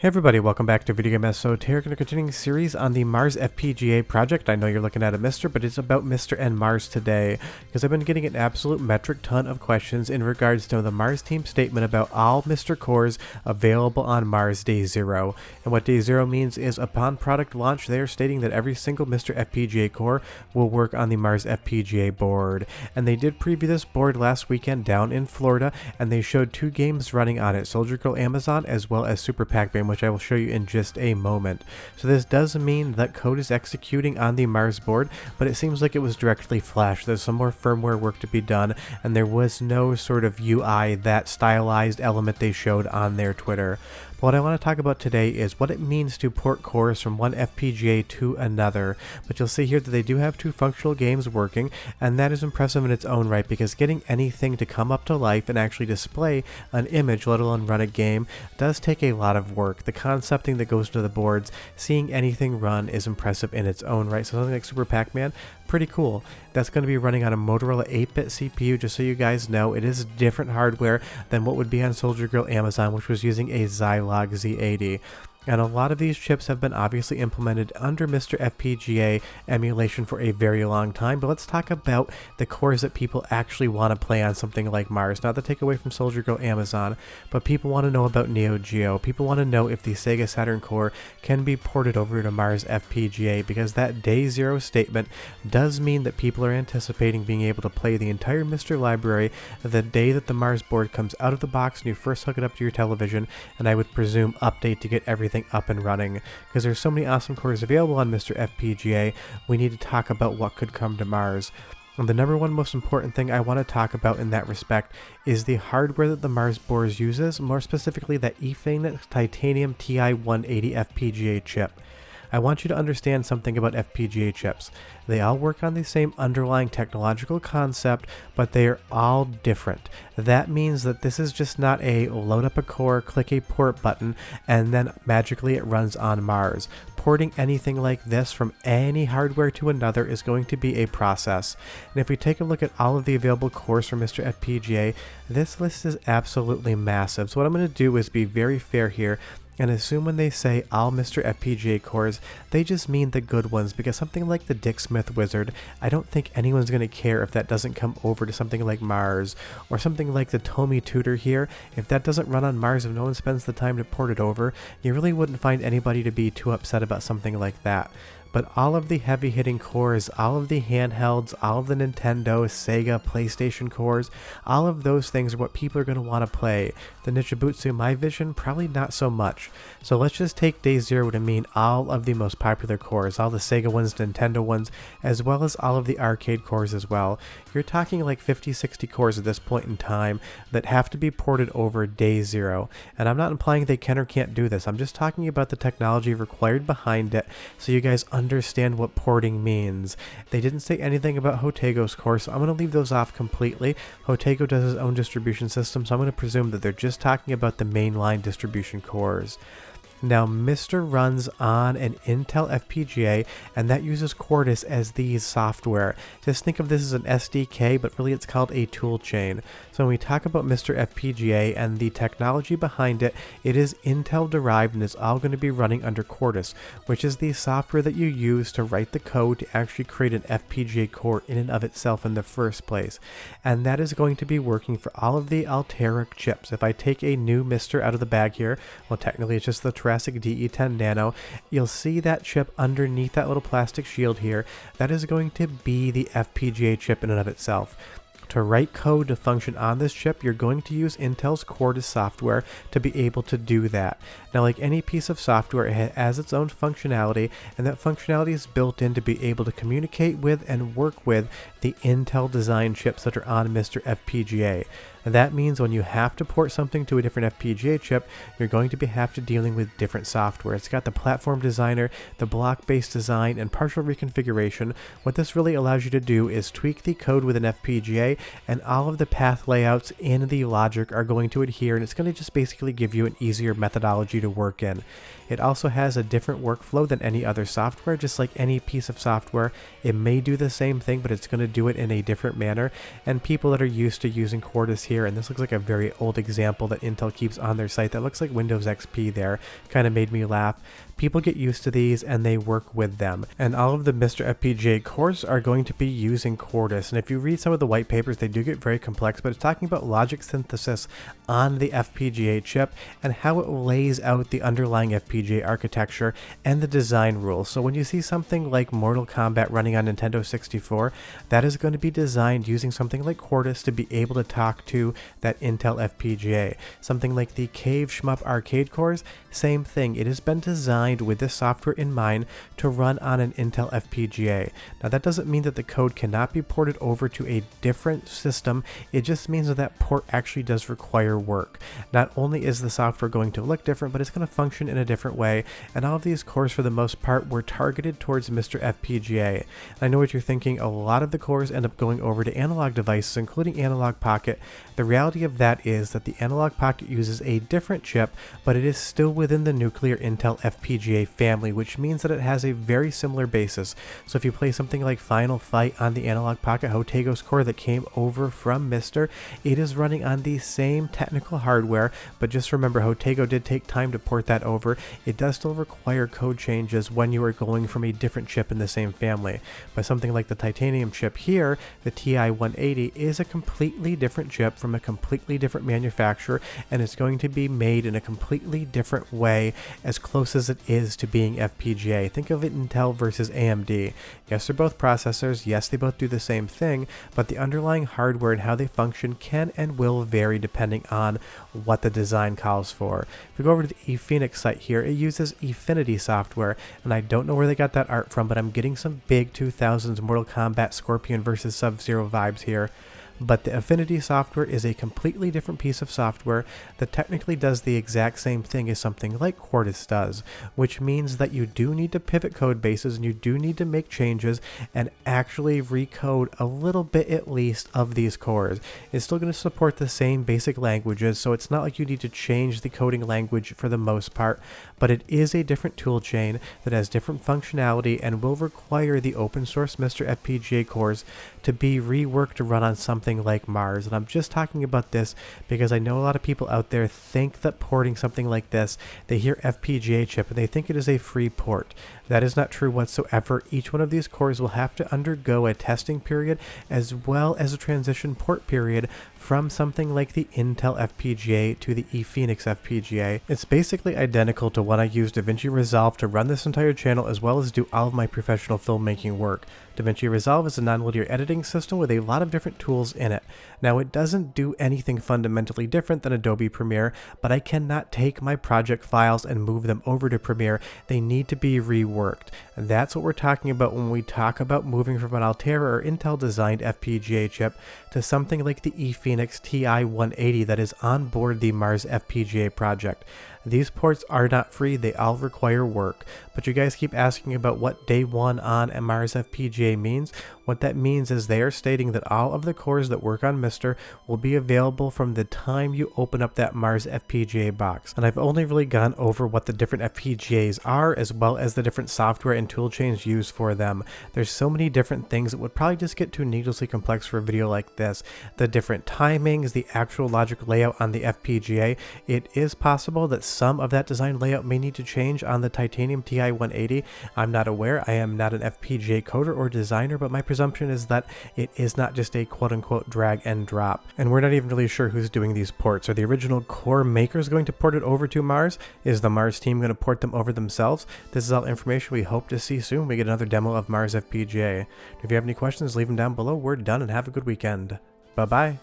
Hey everybody, welcome back to Video Game Esoteric and a continuing series on the MARS FPGA project. I know you're looking at a MiSTer, but it's about MiSTer and MARS today, because I've been getting an absolute metric ton of questions in regards to the MARS team statement about all MiSTer cores available on MARS Day 0. And what Day 0 means is upon product launch, they are stating that every single MiSTer FPGA core will work on the MARS FPGA board. And they did preview this board last weekend down in Florida, and they showed two games running on it, Soldier Girl Amazon as well as Super Pac-Man, which I will show you in just a moment. So this does mean that code is executing on the MARS board, but it seems like it was directly flashed. There's some more firmware work to be done, and there was no sort of UI, that stylized element they showed on their Twitter. But what I want to talk about today is what it means to port cores from one FPGA to another. But you'll see here that they do have two functional games working, and that is impressive in its own right, because getting anything to come up to life and actually display an image, let alone run a game, does take a lot of work. The concepting that goes into the boards, seeing anything run is impressive in its own right. So something like Super Pac-Man, pretty cool. That's going to be running on a Motorola 8-bit CPU, just so you guys know. It is different hardware than what would be on Soldier Girl Amazon, which was using a Zilog Z80. And a lot of these chips have been obviously implemented under MiSTer FPGA emulation for a very long time, but let's talk about the cores that people actually want to play on something like MARS. Not to take away from Soldier Girl Amazon, but people want to know about Neo Geo. People want to know if the Sega Saturn core can be ported over to MARS FPGA, because that Day 0 statement does mean that people are anticipating being able to play the entire MiSTer library the day that the MARS board comes out of the box and you first hook it up to your television, and I would presume update to get everything up and running. Because there's so many awesome cores available on MiSTer FPGA, we need to talk about what could come to MARS. And the number one most important thing I want to talk about in that respect is the hardware that the MARS board uses, more specifically that Ethernet Titanium TI-180 FPGA chip. I want you to understand something about FPGA chips. They all work on the same underlying technological concept, but they are all different. That means that this is just not a load up a core, click a port button, and then magically it runs on MARS. Porting anything like this from any hardware to another is going to be a process. And if we take a look at all of the available cores from MiSTer FPGA, this list is absolutely massive. So what I'm going to do is be very fair here and assume when they say all MiSTer FPGA cores, they just mean the good ones, because something like the Dick Smith Wizard, I don't think anyone's going to care if that doesn't come over to something like MARS, or something like the Tomy Tutor here. If that doesn't run on MARS, if no one spends the time to port it over, you really wouldn't find anybody to be too upset about something like that. But all of the heavy-hitting cores, all of the handhelds, all of the Nintendo, Sega, PlayStation cores, all of those things are what people are going to want to play. The Nichibutsu My Vision, probably not so much. So let's just take Day 0 to mean all of the most popular cores, all the Sega ones, Nintendo ones, as well as all of the arcade cores as well. You're talking like 50-60 cores at this point in time that have to be ported over Day 0. And I'm not implying they can or can't do this. I'm just talking about the technology required behind it, so you guys understand what porting means. They didn't say anything about Hotego's core, so I'm going to leave those off completely. Hotego does his own distribution system, so I'm going to presume that they're just talking about the mainline distribution cores. Now, MiSTer runs on an Intel FPGA, and that uses Quartus as the software. Just think of this as an SDK, but really it's called a tool chain. So when we talk about MiSTer FPGA and the technology behind it, it is Intel derived and is all going to be running under Quartus, which is the software that you use to write the code to actually create an FPGA core in and of itself in the first place. And that is going to be working for all of the Altera chips. If I take a new MiSTer out of the bag here, well, technically it's just the Jurassic DE10 Nano, you'll see that chip underneath that little plastic shield here. That is going to be the FPGA chip in and of itself. To write code to function on this chip, you're going to use Intel's Quartus software to be able to do that. Now, like any piece of software, it has its own functionality, and that functionality is built in to be able to communicate with and work with the Intel design chips that are on MiSTer FPGA. And that means when you have to port something to a different FPGA chip, you're going to have to dealing with different software. It's got the platform designer, the block-based design, and partial reconfiguration. What this really allows you to do is tweak the code with an FPGA, and all of the path layouts in the logic are going to adhere, and it's going to just basically give you an easier methodology to work in. It also has a different workflow than any other software. Just like any piece of software, it may do the same thing, but it's going to do it in a different manner. And people that are used to using Quartus here, and this looks like a very old example that Intel keeps on their site that looks like Windows XP there, kind of made me laugh. People get used to these and they work with them. And all of the MiSTer FPGA cores are going to be using Quartus. And if you read some of the white papers, they do get very complex, but it's talking about logic synthesis on the FPGA chip and how it lays out the underlying FPGA architecture and the design rules. So when you see something like Mortal Kombat running on Nintendo 64, that is going to be designed using something like Quartus to be able to talk to that Intel FPGA. Something like the Cave Shmup arcade cores, same thing. It has been designed with this software in mind to run on an Intel FPGA. Now that doesn't mean that the code cannot be ported over to a different system, it just means that that port actually does require work. Not only is the software going to look different, but it's going to function in a different way, and all of these cores for the most part were targeted towards MiSTer FPGA. And I know what you're thinking, a lot of the cores end up going over to analog devices, including Analog Pocket. The reality of that is that the Analog Pocket uses a different chip, but it is still within the nuclear Intel FPGA family, which means that it has a very similar basis. So if you play something like Final Fight on the Analog Pocket Hotego's core that came over from MiSTer, it is running on the same technical hardware, but just remember Hotego did take time to port that over. It does still require code changes when you are going from a different chip in the same family. But something like the Titanium chip here, the TI-180, is a completely different chip from a completely different manufacturer, and it's going to be made in a completely different way, as close as it is to being FPGA. Think of it Intel versus AMD. Yes, they're both processors, yes, they both do the same thing, but the underlying hardware and how they function can and will vary depending on what the design calls for. If we go over to the ePhoenix site here, it uses Efinity software, and I don't know where they got that art from, but I'm getting some big 2000s Mortal Kombat Scorpion versus Sub-Zero vibes here. But the Affinity software is a completely different piece of software that technically does the exact same thing as something like Quartus does, which means that you do need to pivot code bases and you do need to make changes and actually recode a little bit at least of these cores. It's still going to support the same basic languages, so it's not like you need to change the coding language for the most part, but it is a different tool chain that has different functionality and will require the open source MiSTer FPGA cores to be reworked to run on something like MARS. And I'm just talking about this because I know a lot of people out there think that porting something like this, they hear FPGA chip and they think it is a free port. That is not true whatsoever. Each one of these cores will have to undergo a testing period as well as a transition port period from something like the Intel FPGA to the ePhoenix FPGA. It's basically identical to when I used DaVinci Resolve to run this entire channel as well as do all of my professional filmmaking work. DaVinci Resolve is a nonlinear editing system with a lot of different tools in it. Now it doesn't do anything fundamentally different than Adobe Premiere, but I cannot take my project files and move them over to Premiere. They need to be reworked. And that's what we're talking about when we talk about moving from an Altera or Intel designed FPGA chip to something like the ePhoenix TI-180 that is on board the MARS FPGA project. These ports are not free, they all require work, but you guys keep asking about what day one on a MARS FPGA means. What that means is they are stating that all of the cores that work on MiSTer will be available from the time you open up that MARS FPGA box. And I've only really gone over what the different FPGAs are as well as the different software and tool chains used for them. There's so many different things that would probably just get too needlessly complex for a video like this. The different timings, the actual logic layout on the FPGA, it is possible that some of that design layout may need to change on the Titanium TI-180. I'm not aware, I am not an FPGA coder or designer, but my presumption is that it is not just a quote-unquote drag and drop. And we're not even really sure who's doing these ports. Are the original core makers going to port it over to MARS? Is the MARS team going to port them over themselves? This is all information we hope to see soon when we get another demo of MARS FPGA. If you have any questions, leave them down below. We're done and have a good weekend. Bye-bye.